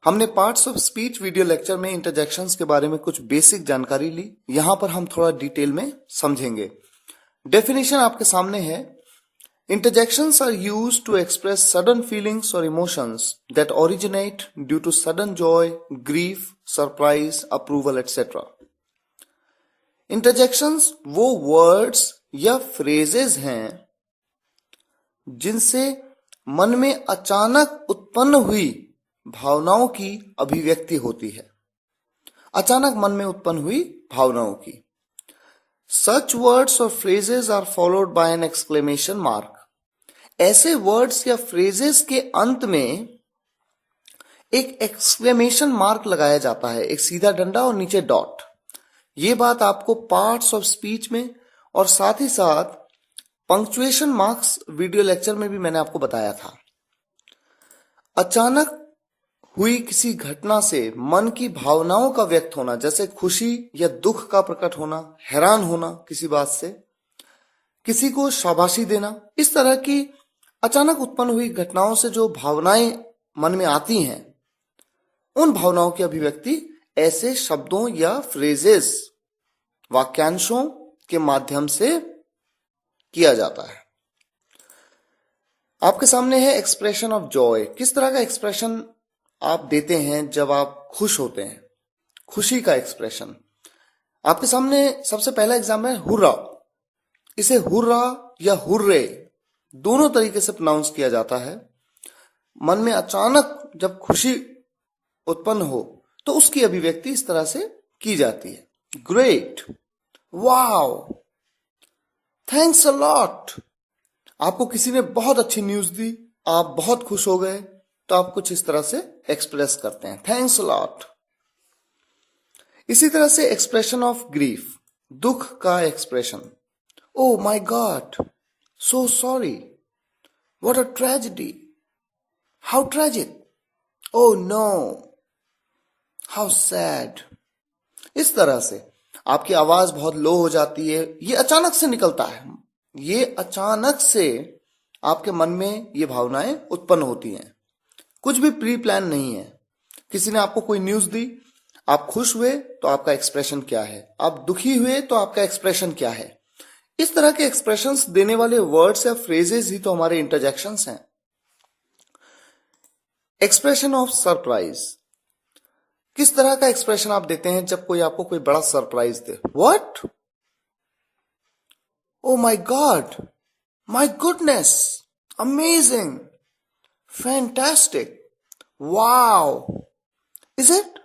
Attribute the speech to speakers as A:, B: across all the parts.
A: हमने parts of speech video lecture में interjections के बारे में कुछ बेसिक जानकारी ली। यहां पर हम थोड़ा डिटेल में समझेंगे। डेफिनेशन आपके सामने है। Interjections are used to express sudden feelings और emotions that originate due to sudden joy, grief, surprise, approval etcetera. Interjections वो वर्ड्स या फ्रेजेस हैं जिनसे मन में अचानक उत्पन्न हुई भावनाओं की अभिव्यक्ति होती है। अचानक मन में उत्पन्न हुई भावनाओं की। Such words or phrases are followed by an exclamation mark. ऐसे वर्ड्स या फ्रेजेस के अंत में एक एक्सक्लेमेशन मार्क लगाया जाता है, एक सीधा डंडा और नीचे डॉट। ये बात आपको पार्ट्स ऑफ स्पीच में और साथ ही साथ पंक्चुएशन मार्क्स वीडियो लेक्चर में भी मैंने आपको बताया था। अचानक हुई किसी घटना से मन की भावनाओं का व्यक्त होना, जैसे खुशी या दुख का प्रकट होना, हैरान होना किसी बात से, किसी को शाबाशी देना, इस तरह की अचानक उत्पन्न हुई घटनाओं से जो भावनाएं मन में आती हैं, उन भावनाओं की अभिव्यक्ति ऐसे शब्दों या फ्रेजेस, वाक्यांशों के माध्यम से किया जाता है। आपके सामने है एक्सप्रेशन ऑफ जॉय। किस तरह का एक्सप्रेशन आप देते हैं जब आप खुश होते हैं, खुशी का एक्सप्रेशन। आपके सामने सबसे पहला एग्जाम्पल है हुर्रा। इसे हुर्रा या हुर्रे दोनों तरीके से प्रोनाउंस किया जाता है। मन में अचानक जब खुशी उत्पन्न हो तो उसकी अभिव्यक्ति इस तरह से की जाती है। Great, wow, thanks a lot. आपको किसी ने बहुत अच्छी न्यूज दी, आप बहुत खुश हो गए, तो आप कुछ इस तरह से एक्सप्रेस करते हैं, थैंक्स अ लॉट। इसी तरह से एक्सप्रेशन ऑफ ग्रीफ, दुख का expression. Oh my God, so sorry, what a tragedy, how tragic, oh no, how sad. इस तरह से आपकी आवाज बहुत लो हो जाती है। ये अचानक से निकलता है, ये अचानक से आपके मन में ये भावनाएं उत्पन्न होती हैं, कुछ भी प्री प्लान नहीं है। किसी ने आपको कोई न्यूज दी, आप खुश हुए तो आपका एक्सप्रेशन क्या है, आप दुखी हुए तो आपका एक्सप्रेशन क्या है। इस तरह के एक्सप्रेशंस देने वाले वर्ड्स या फ्रेजेस ही तो हमारे इंटरजेक्शंस हैं। Expression of surprise. किस तरह का एक्सप्रेशन आप देते हैं जब कोई आपको कोई बड़ा surprise they. What, O my God, my goodness, amazing, fantastic, wow, is it.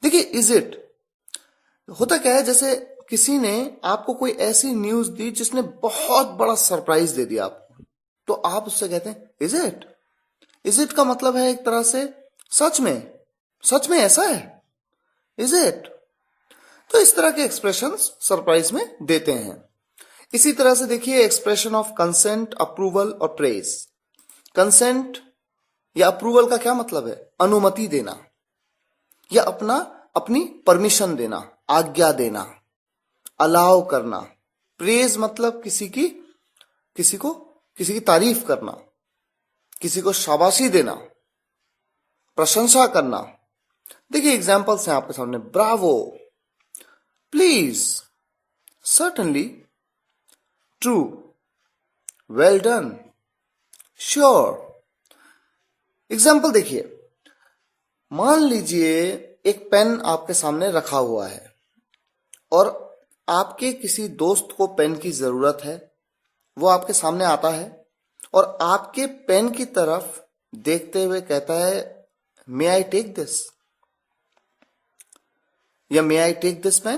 A: देखिए, इज इट होता क्या है, जैसे किसी ने आपको कोई ऐसी न्यूज दी जिसने बहुत बड़ा सरप्राइज दे दिया आपको, तो आप उससे कहते हैं इज इट। इज इट का मतलब है एक तरह से सच में ऐसा है, इज इट। तो इस तरह के एक्सप्रेशंस सरप्राइज में देते हैं। इसी तरह से देखिए एक्सप्रेशन ऑफ कंसेंट, अप्रूवल और प्रेज। कंसेंट या अप्रूवल का क्या मतलब है, अनुमति देना या अपनी परमिशन देना, आज्ञा देना, अलाउ करना। प्रेज मतलब किसी की तारीफ करना, किसी को शाबाशी देना, प्रशंसा करना। देखिए एग्जांपल्स हैं आपके सामने। Bravo, please, certainly, true, well done, sure. Example देखिए, मान लीजिए एक पेन आपके सामने रखा हुआ है और आपके किसी दोस्त को पेन की जरूरत है। वो आपके सामने आता है और आपके पेन की तरफ देखते हुए कहता है मे आई टेक दिस, या मे आई टेक दिस पेन,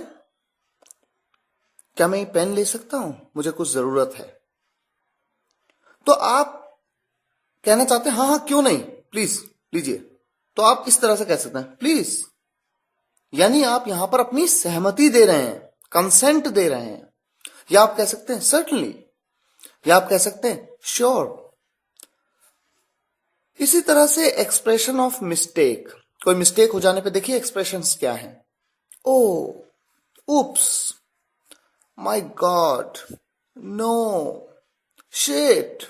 A: क्या मैं ये पेन ले सकता हूं, मुझे कुछ जरूरत है। तो आप कहना चाहते हैं हाँ हाँ क्यों नहीं, प्लीज लीजिए। तो आप इस तरह से कह सकते हैं प्लीज, यानी आप यहां पर अपनी सहमति दे रहे हैं, कंसेंट दे रहे हैं। या आप कह सकते हैं सर्टनली, या आप कह सकते हैं श्योर। इसी तरह से एक्सप्रेशन ऑफ मिस्टेक। कोई मिस्टेक हो जाने पे देखिए एक्सप्रेशंस क्या हैं। ओ, उप्स, माय गॉड, नो, शिट।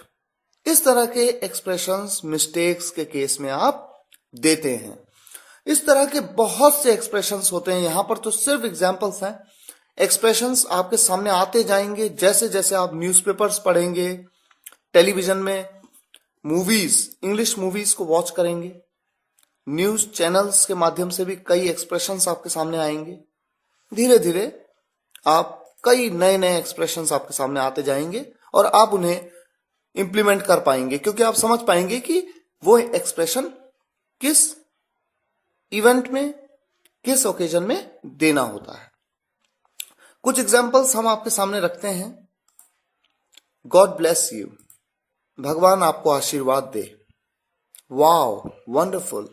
A: इस तरह के एक्सप्रेशंस मिस्टेक्स के केस में आप देते हैं। इस तरह के बहुत से एक्सप्रेशंस होते हैं। यहां पर तो सिर्फ एग्जांपल्स हैं। एक्सप्रेशंस आपके सामने आते जाएंगे जैसे जैसे आप न्यूज़पेपर्स पढ़ेंगे, टेलीविजन में मूवीज, इंग्लिश मूवीज को वॉच करेंगे, न्यूज चैनल्स के माध्यम से भी कई एक्सप्रेशंस आपके सामने आएंगे। धीरे धीरे आप कई नए नए एक्सप्रेशंस आपके सामने आते जाएंगे और आप उन्हें इंप्लीमेंट कर पाएंगे, क्योंकि आप समझ पाएंगे कि वो एक्सप्रेशन किस इवेंट में, किस ओकेजन में देना होता है। कुछ एग्जाम्पल्स हम आपके सामने रखते हैं। गॉड ब्लेस यू, भगवान आपको आशीर्वाद दे। वाओ, वंडरफुल,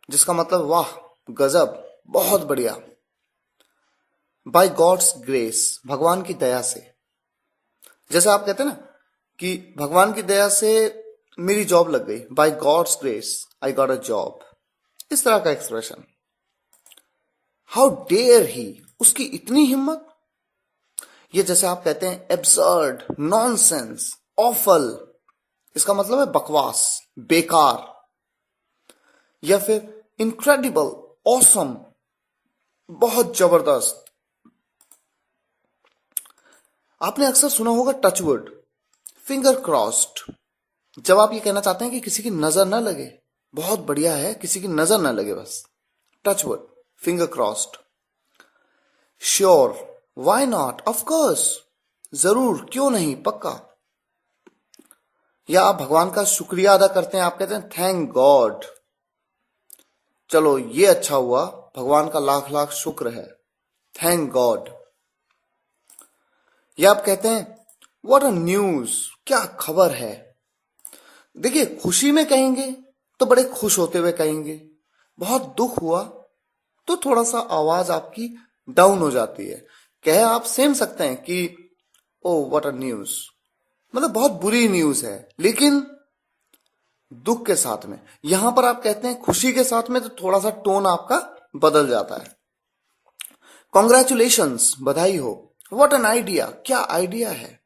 A: जिसका मतलब वाह, गजब, बहुत बढ़िया। बाय गॉड्स ग्रेस, भगवान की दया से। जैसे आप कहते हैं ना कि भगवान की दया से मेरी जॉब लग गई, by God's grace I got a job, इस तरह का एक्सप्रेशन। हाउ डेयर ही, उसकी इतनी हिम्मत। ये जैसे आप कहते हैं एब्सर्ड, नॉनसेंस, ऑफल, इसका मतलब है बकवास, बेकार। या फिर इनक्रेडिबल, ऑसम, बहुत जबरदस्त। आपने अक्सर सुना होगा टचवुड, फिंगर क्रॉस्ड, जब आप ये कहना चाहते हैं कि किसी की नजर ना लगे, बहुत बढ़िया है, किसी की नजर ना लगे बस। Touchwood, finger crossed. Sure, why not, of course, जरूर, क्यों नहीं, पक्का। या आप भगवान का शुक्रिया अदा करते हैं, आप कहते हैं थैंक गॉड, चलो ये अच्छा हुआ, भगवान का लाख लाख शुक्र है, थैंक गॉड। या आप कहते हैं व्हाट अ न्यूज, क्या खबर है। देखिए, खुशी में कहेंगे तो बड़े खुश होते हुए कहेंगे, बहुत दुख हुआ तो थोड़ा सा आवाज आपकी डाउन हो जाती है। कह आप सेम सकते हैं कि ओ व्हाट अ न्यूज, मतलब बहुत बुरी न्यूज है, लेकिन दुख के साथ में। यहां पर आप कहते हैं खुशी के साथ में, तो थोड़ा सा टोन आपका बदल जाता है। कॉन्ग्रेचुलेशंस, बधाई हो। व्हाट एन आइडिया, क्या आइडिया है।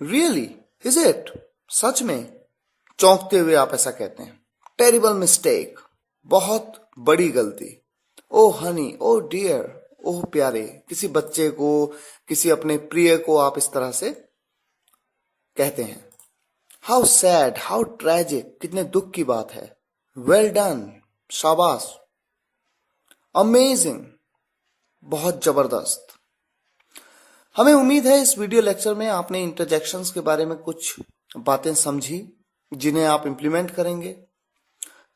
A: रियली, इज इट, सच में, चौंकते हुए आप ऐसा कहते हैं। टेरिबल मिस्टेक, बहुत बड़ी गलती। ओ हनी, ओ डियर, ओह प्यारे, किसी बच्चे को, किसी अपने प्रिय को आप इस तरह से कहते हैं। हाउ सैड, हाउ ट्रेजिक, कितने दुख की बात है। वेल डन, शाबाश। अमेजिंग, बहुत जबरदस्त। हमें उम्मीद है इस वीडियो लेक्चर में आपने इंटरजेक्शंस के बारे में कुछ बातें समझी, जिन्हें आप इंप्लीमेंट करेंगे।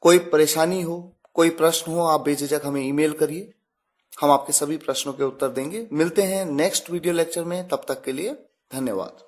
A: कोई परेशानी हो, कोई प्रश्न हो, आप बेझिझक हमें ईमेल करिए, हम आपके सभी प्रश्नों के उत्तर देंगे। मिलते हैं नेक्स्ट वीडियो लेक्चर में, तब तक के लिए धन्यवाद।